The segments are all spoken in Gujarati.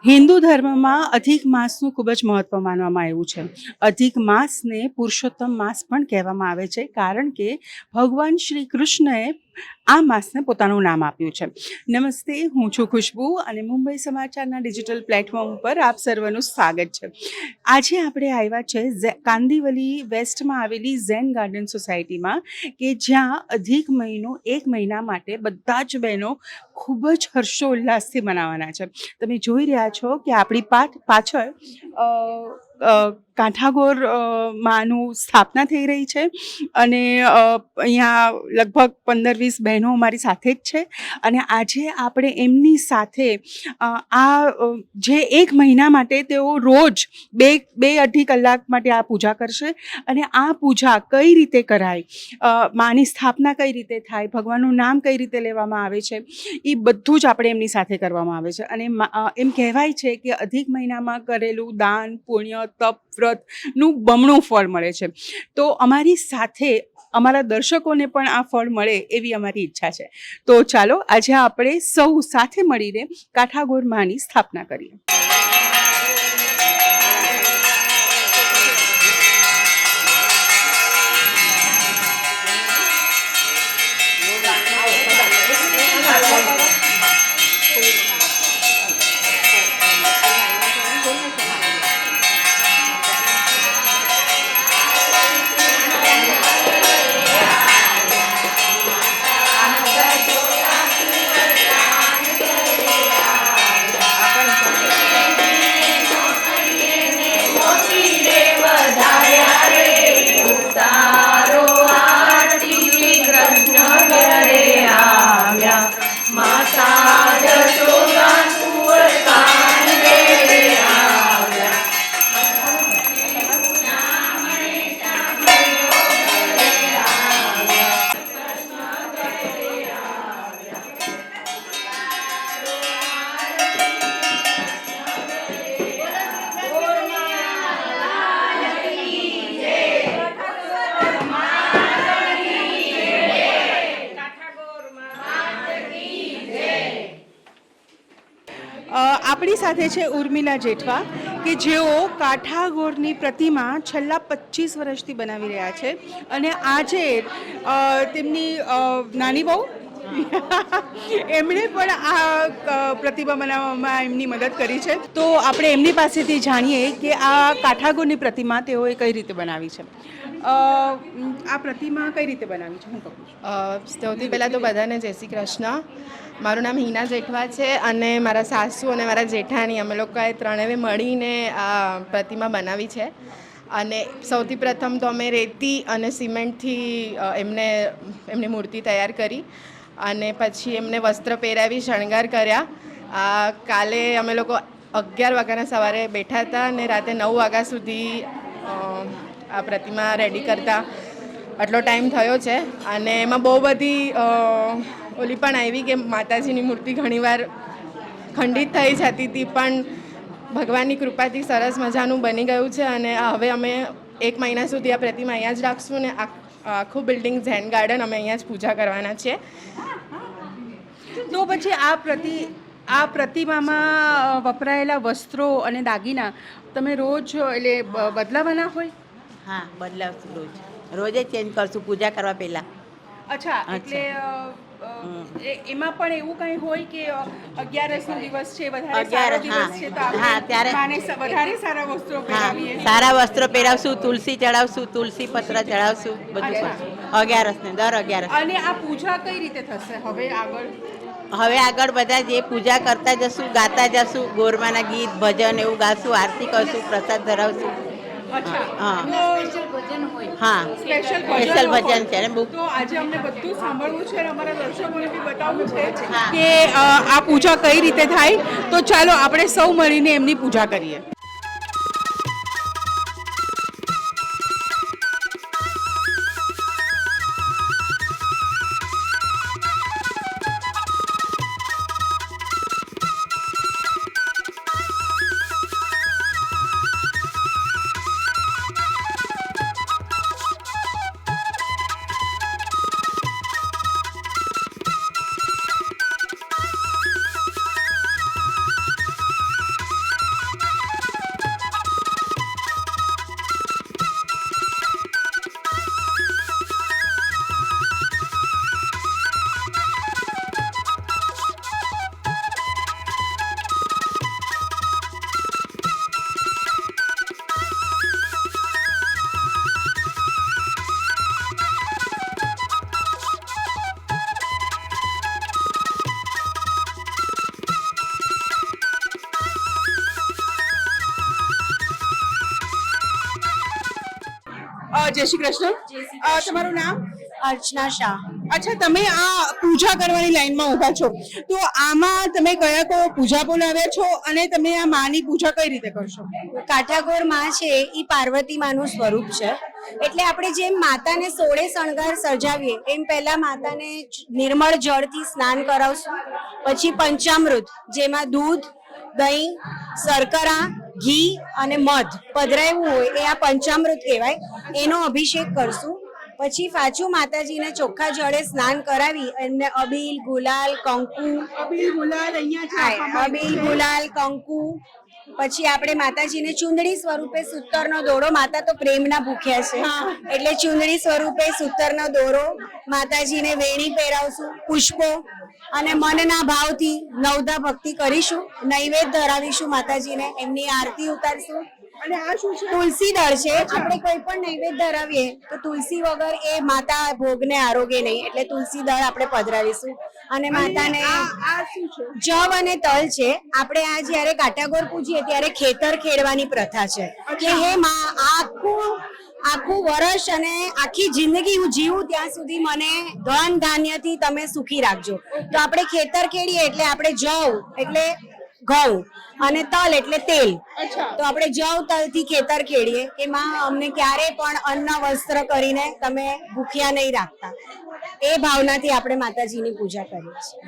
હિન્દુ ધર્મમાં અધિક માસનું ખૂબ જ મહત્ત્વ માનવામાં આવ્યું છે. અધિક માસને પુરુષોત્તમ માસ પણ કહેવામાં આવે છે, કારણ કે ભગવાન શ્રી કૃષ્ણએ આ માસને પોતાનું નામ આપ્યું છે. નમસ્તે, હું છું ખુશ્બુ અને મુંબઈ સમાચારના ડિજિટલ પ્લેટફોર્મ પર આપ સર્વનું સ્વાગત છે. આજે આપણે આવ્યા છે કાંદિવલી વેસ્ટમાં આવેલી ઝેન ગાર્ડન સોસાયટીમાં, કે જ્યાં અધિક મહિનો એક મહિના માટે બધા જ બહેનો ખૂબ જ હર્ષોલ્લાસથી મનાવવાના છે. તમે જોઈ રહ્યા છો કે આપણી પાછળ કાંઠાગોર માનું સ્થાપના થઈ રહી છે અને અહીંયા લગભગ 15-20 બહેનો અમારી સાથે જ છે. અને આજે આપણે એમની સાથે આ જે એક મહિના માટે તેઓ રોજ બે અઢી કલાક માટે આ પૂજા કરશે અને આ પૂજા કઈ રીતે કરાય, માની સ્થાપના કઈ રીતે થાય, ભગવાનનું નામ કઈ રીતે લેવામાં આવે છે, એ બધું જ આપણે એમની સાથે કરવામાં આવે છે. અને એમ કહેવાય છે કે અધિક મહિનામાં કરેલું દાન, પુણ્ય, તપ, વ્રતનું બમણું ફળ મળે છે. તો અમારી સાથે અમારા દર્શકોને પણ આ ફળ મળે એવી અમારી ઈચ્છા છે. તો ચાલો આજે આપણે સૌ સાથે મળીને કાંઠાગોર માની સ્થાપના કરીએ. આપણી સાથે છે ઉર્મિલા જેઠવા, કે જેઓ કાંઠાગોરની પ્રતિમા છેલ્લા 25 વર્ષથી બનાવી રહ્યા છે અને આજે તેમની નાની બહુ એમણે પણ આ પ્રતિમા બનાવવામાં એમની મદદ કરી છે. તો આપણે એમની પાસેથી જાણીએ કે આ કાંઠાગોરની પ્રતિમા તેઓએ કઈ રીતે બનાવી છે. આ પ્રતિમા કઈ રીતે બનાવી છે, હું કહું છું. સૌથી પહેલાં તો બધાને જય શ્રી કૃષ્ણ. મારું નામ હિના જેઠવા છે અને મારા સાસુ અને મારા જેઠાણી અમે લોકોએ ત્રણેય મળીને આ પ્રતિમા બનાવી છે. અને સૌથી પ્રથમ તો અમે રેતી અને સિમેન્ટથી એમની મૂર્તિ તૈયાર કરી અને પછી એમને વસ્ત્ર પહેરાવી શણગાર કર્યા. કાલે અમે લોકો 11 વાગ્યાના સવારે બેઠા હતા અને રાતે 9 વાગ્યા સુધી આ પ્રતિમા રેડી કરતા આટલો ટાઈમ થયો છે. અને એમાં બહુ બધી ઓલી પણ આવી કે માતાજીની મૂર્તિ ઘણીવાર ખંડિત થઈ જતી હતી, પણ ભગવાનની કૃપાથી સરસ મજાનું બની ગયું છે. અને હવે અમે 1 મહિના સુધી આ પ્રતિમા અહીંયા જ રાખશું ને આખું બિલ્ડિંગ ઝેન ગાર્ડન અમે અહીંયા જ પૂજા કરવાના છીએ. તો પછી આ પ્રતિમામાં વપરાયેલા વસ્ત્રો અને દાગીના તમે રોજ એટલે બદલાવાના હોય? હા, બદલાવશું રોજ જ ચેન્જ કરશું પૂજા કરવા પહેલાં. અચ્છા, એટલે એમાં પણ એવું કંઈ હોય કે 11નો દિવસ છે, વધારે સારો દિવસ છે, તો આપણે માને વધારે સારા વસ્ત્રો પહેરાવીએ? સારા વસ્ત્રો પહેરાવશું, તુલસી ચડાવશું, તુલસી પત્ર ચડાવશું, બધું કરશું 11ને દર 11. અને આ પૂજા કઈ રીતે થશે હવે આગળ બધા જે પૂજા કરતા જશું, ગાતા જશું, ગોરમાના ગીત ભજન એવું ગાશું, આરતી કરશું, પ્રસાદ ધરાવશું. સ્પેશિયલ ભજન છે. તો આજે અમને બધું સાંભળવું છે અને અમારા દર્શકોને બી બતાવવું છે કે આ પૂજા કઈ રીતે થાય. તો ચાલો આપણે સૌ મળીને એમની પૂજા કરીએ. જય શ્રી કૃષ્ણ. તમારું નામ? અર્ચના શાહ. અચ્છા, તમે આ પૂજા કરવાની લાઈનમાં ઊભા છો, તો આમાં તમે કયા કયો પૂજા બોલાવ્યા છો અને તમે આ માની પૂજા કઈ રીતે કરશો? કાઠાગોર માં છે એ પાર્વતી માનું સ્વરૂપ છે. એટલે આપણે જેમ માતાને 16 શણગાર સજાવીએ એમ પહેલા માતાને નિર્મળ જળથી સ્નાન કરાવશું. પછી પંચામૃત, જેમાં દૂધ, દહીં, શર્કરા, ઘી અને મધ પધરાવ્યું હોય એ આ પંચામૃત કહેવાય. એનો અભિષેક કરશું. પછી પાછું માતાજીને ચોખ્ખા જળે સ્નાન કરાવી એમને અબીલ, ગુલાલ, કંકુ, અબીલ ગુલાલ અહીંયા છે. અબીલ, ગુલાલ, કંકુ. પછી આપણે માતાજીને ચુંદડી સ્વરૂપે સૂતરનો દોરો, માતા તો પ્રેમના ભૂખ્યા છે એટલે ચુંદડી સ્વરૂપે સૂતરનો દોરો માતાજીને વેણી પહેરાવશું, પુષ્પો અને મનના ભાવથી નવધા ભક્તિ કરીશું. નૈવેદ્ય ધરાવીશું માતાજીને, એમની આરતી ઉતારશું. અને આ શું છે? તુલસી દળ છે. આપણે કોઈ પણ નૈવેદ્ય ધરાવીએ તો તુલસી વગર એ માતા ભોગને આરોગે નહીં, એટલે તુલસી દળ આપણે પધરાવીશું. અને માતાને આ શું છે? જવ અને તલ છે. આપણે આ જ્યારે કાટાગોર પૂજીએ ત્યારે ખેતર ખેડવાની પ્રથા છે કે હે માં આખું વર્ષ અને આખી જિંદગી હું જીવું ત્યાં સુધી મને ધન ધાન્યથી તમે સુખી રાખજો. તો આપણે ખેતર ખેડીએ એટલે આપણે જવ એટલે ઘઉં અને તલ એટલે તેલ. તો આપણે જવ તલથી ખેતર ખેડીએ કે માં અમને ક્યારે પણ અન્ન વસ્ત્ર કરીને તમે ભૂખ્યા નહીં રાખતા. એ ભાવનાથી આપણે માતાજીની પૂજા કરીએ છીએ.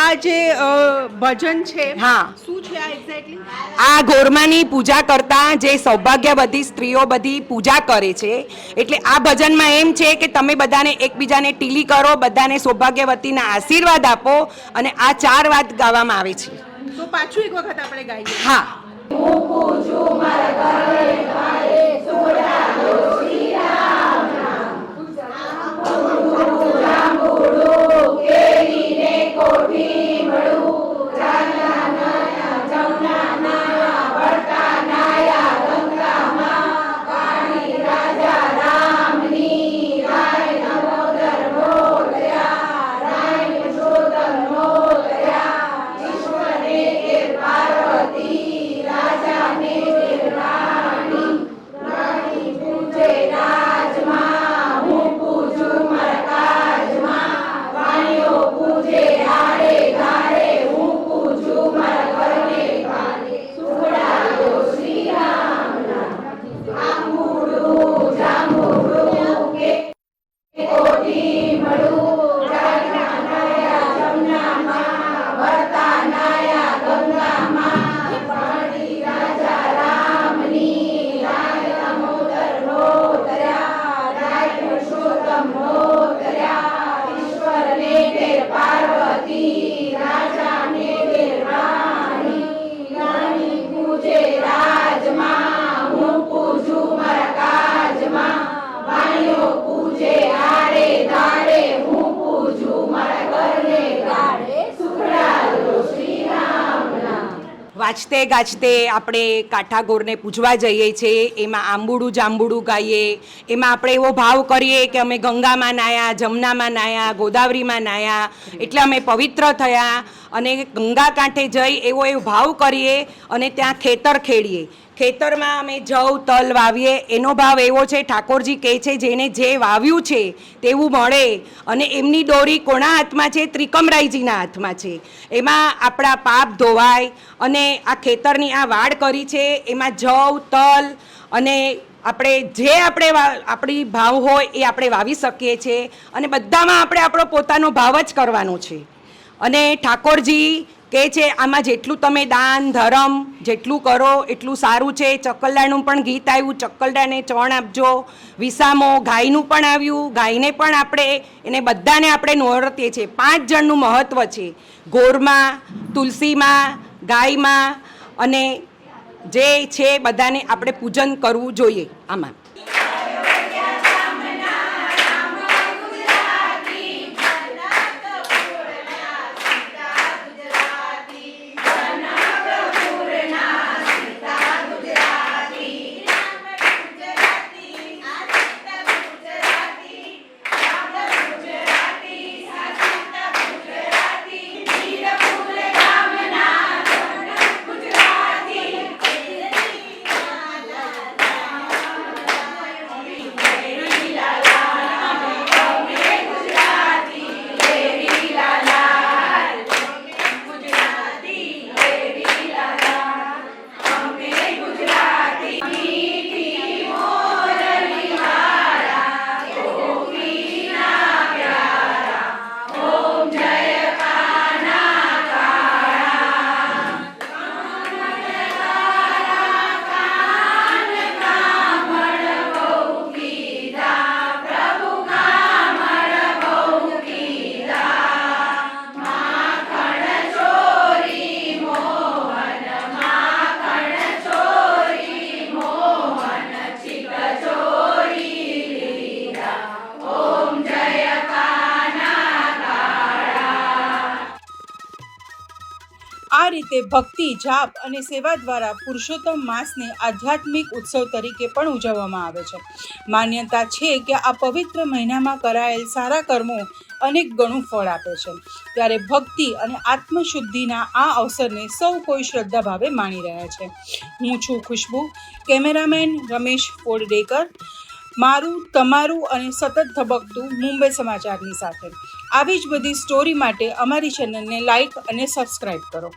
આ જે ભજન છે, હા, શું છે આ એક્ઝેક્ટલી? આ ગોરમાની પૂજા કરતા જે સૌભાગ્યવતી સ્ત્રીઓ બધી પૂજા કરે છે. એટલે આ ભજનમાં એમ છે કે તમે બધાને એકબીજાને ટીલી કરો, બધાને સૌભાગ્યવતીના આશીર્વાદ આપો અને આ 4 વાત ગાવામાં આવે છે. તો પાછું એક વખત આપણે ગાઈએ. હા. વાંચતે ગાજતે આપણે કાઠાગોરને પૂજવા જઈએ છીએ. એમાં આંબુડું જાંબુડું ગાઈએ, એમાં આપણે એવો ભાવ કરીએ કે અમે ગંગામાં નાહ્યા, જમનામાં નાહ્યા, ગોદાવરીમાં નાહ્યા, એટલે અમે પવિત્ર થયા. અને ગંગા કાંઠે જઈ એવો ભાવ કરીએ અને ત્યાં ખેતર ખેડીએ. ખેતરમાં અમે જવ તલ વાવીએ. એનો ભાવ એવો છે, ઠાકોરજી કહે છે જેને જે વાવ્યું છે તેવું મળે. અને એમની દોરી કોના હાથમાં છે? ત્રિકમરાયજીના હાથમાં છે. એમાં આપણા પાપ ધોવાય. અને આ ખેતરની આ વાડ કરી છે એમાં જવ તલ અને આપણે આપણી ભાવ હોય એ આપણે વાવી શકીએ છીએ. અને બધામાં આપણે આપણો પોતાનો ભાવ જ કરવાનો છે. અને ઠાકોરજી કે છે આમાં જેટલું તમે દાન ધર્મ જેટલું કરો એટલું સારું છે. ચકલડાનું પણ ગીત આવ્યું, ચકલડાને ચણ આપજો. વિસામો ગાયનું પણ આવ્યું, ગાયને પણ આપણે એને બધાને આપણે નોરતીએ છીએ. 5 જણનું મહત્ત્વ છે, ગોરમાં, તુલસીમાં, ગાયમાં, અને જે છે બધાને આપણે પૂજન કરવું જોઈએ. આમાં આ રીતે ભક્તિ, જાપ અને સેવા દ્વારા પુરુષોત્તમ માસને આધ્યાત્મિક ઉત્સવ તરીકે પણ ઉજવવામાં આવે છે. માન્યતા છે કે આ પવિત્ર મહિનામાં કરાયેલ સારા કર્મો અનેક ગણું ફળ આપે છે. ત્યારે ભક્તિ અને આત્મશુદ્ધિના આ અવસરને સૌ કોઈ શ્રદ્ધા ભાવે માણી રહ્યા છે. હું છું ખુશ્બુ, કેમેરામેન રમેશ ફોડડેકર. મારું, તમારું અને સતત ધબકતું મુંબઈ સમાચારની સાથે આવી જ બધી સ્ટોરી માટે અમારી ચેનલને લાઈક અને સબસ્ક્રાઈબ કરો.